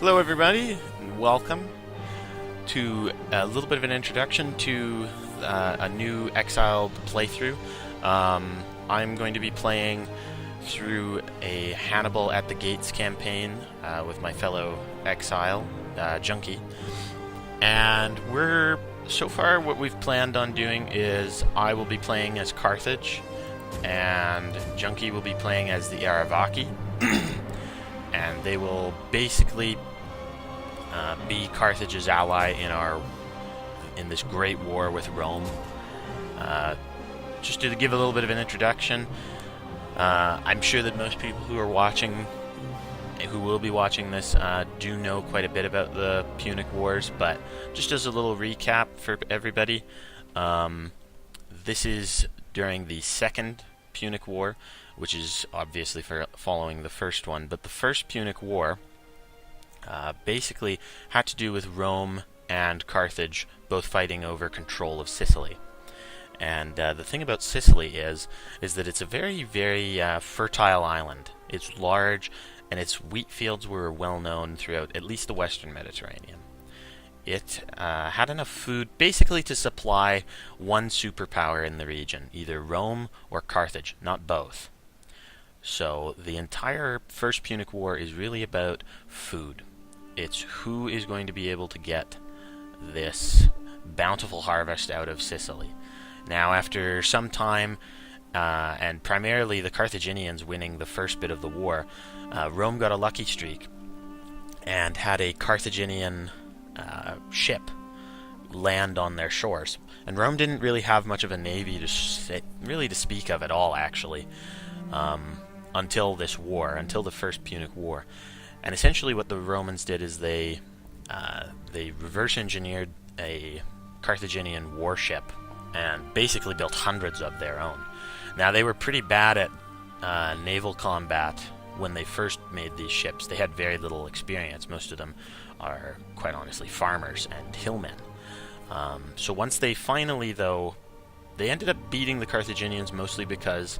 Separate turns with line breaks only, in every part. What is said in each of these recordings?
Hello everybody, and welcome to a little bit of an introduction to a new Exiled playthrough. I'm going to be playing through a Hannibal at the Gates campaign with my fellow Exile, Junkie. And so far what we've planned on doing is I will be playing as Carthage, and Junkie will be playing as the Aravaki. And they will basically be Carthage's ally in this great war with Rome. Just to give a little bit of an introduction, I'm sure that most people who will be watching this, do know quite a bit about the Punic Wars, but just as a little recap for everybody, this is during the Second Punic War, which is obviously following the first one, but the First Punic War basically had to do with Rome and Carthage both fighting over control of Sicily. And the thing about Sicily is that it's a very, very fertile island. It's large, and its wheat fields were well known throughout at least the Western Mediterranean. It had enough food basically to supply one superpower in the region, either Rome or Carthage, not both. So the entire First Punic War is really about food. It's who is going to be able to get this bountiful harvest out of Sicily. Now, after some time, and primarily the Carthaginians winning the first bit of the war, Rome got a lucky streak and had a Carthaginian ship land on their shores. And Rome didn't really have much of a navy to speak of at all, actually, until this war, until the First Punic War. And essentially what the Romans did is they reverse engineered a Carthaginian warship and basically built hundreds of their own. Now, they were pretty bad at naval combat when they first made these ships. They had very little experience. Most of them are, quite honestly, farmers and hillmen. So once they finally, though, they ended up beating the Carthaginians mostly because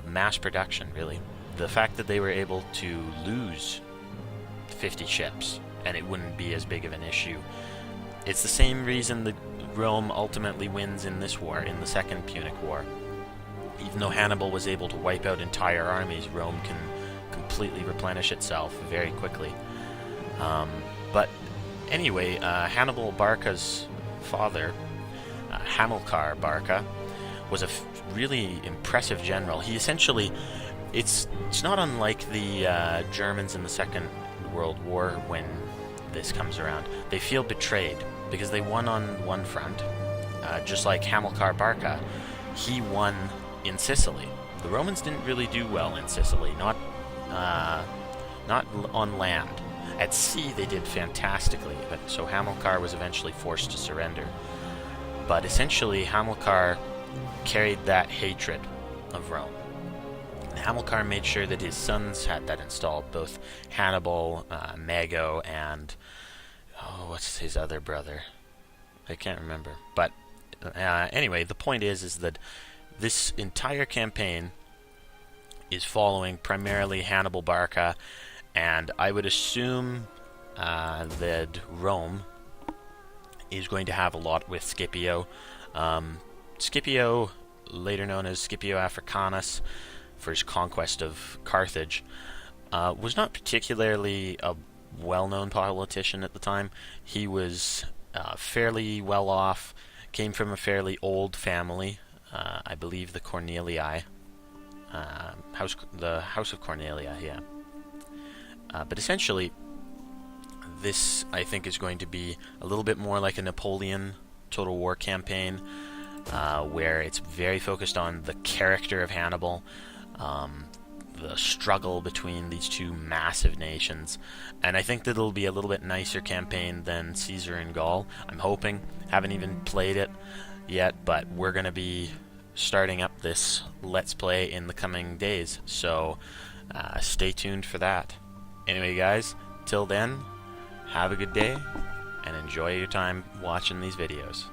mass production, really. The fact that they were able to lose 50 ships and it wouldn't be as big of an issue. It's the same reason that Rome ultimately wins in this war, in the Second Punic War. Even though Hannibal was able to wipe out entire armies, Rome can completely replenish itself very quickly. But anyway, Hannibal Barca's father, Hamilcar Barca, was a really impressive general. He essentially, it's not unlike the Germans in the Second World War when this comes around. They feel betrayed because they won on one front, just like Hamilcar Barca. He won in Sicily. The Romans didn't really do well in Sicily, not on land. At sea they did fantastically, but so Hamilcar was eventually forced to surrender. But essentially Hamilcar carried that hatred of Rome. And Hamilcar made sure that his sons had that installed, both Hannibal, Mago, and what's his other brother? I can't remember. But anyway, the point is that this entire campaign is following primarily Hannibal Barca, and I would assume that Rome is going to have a lot with Scipio. Scipio, later known as Scipio Africanus, for his conquest of Carthage, was not particularly a well-known politician at the time. He was fairly well off, came from a fairly old family, I believe the Cornelii, the House of Cornelia, yeah. But essentially, this, I think, is going to be a little bit more like a Napoleon Total War campaign, where it's very focused on the character of Hannibal, the struggle between these two massive nations, and I think that it'll be a little bit nicer campaign than Caesar in Gaul. I'm hoping. Haven't even played it yet, but we're going to be starting up this Let's Play in the coming days, so stay tuned for that. Anyway, guys, till then, have a good day, and enjoy your time watching these videos.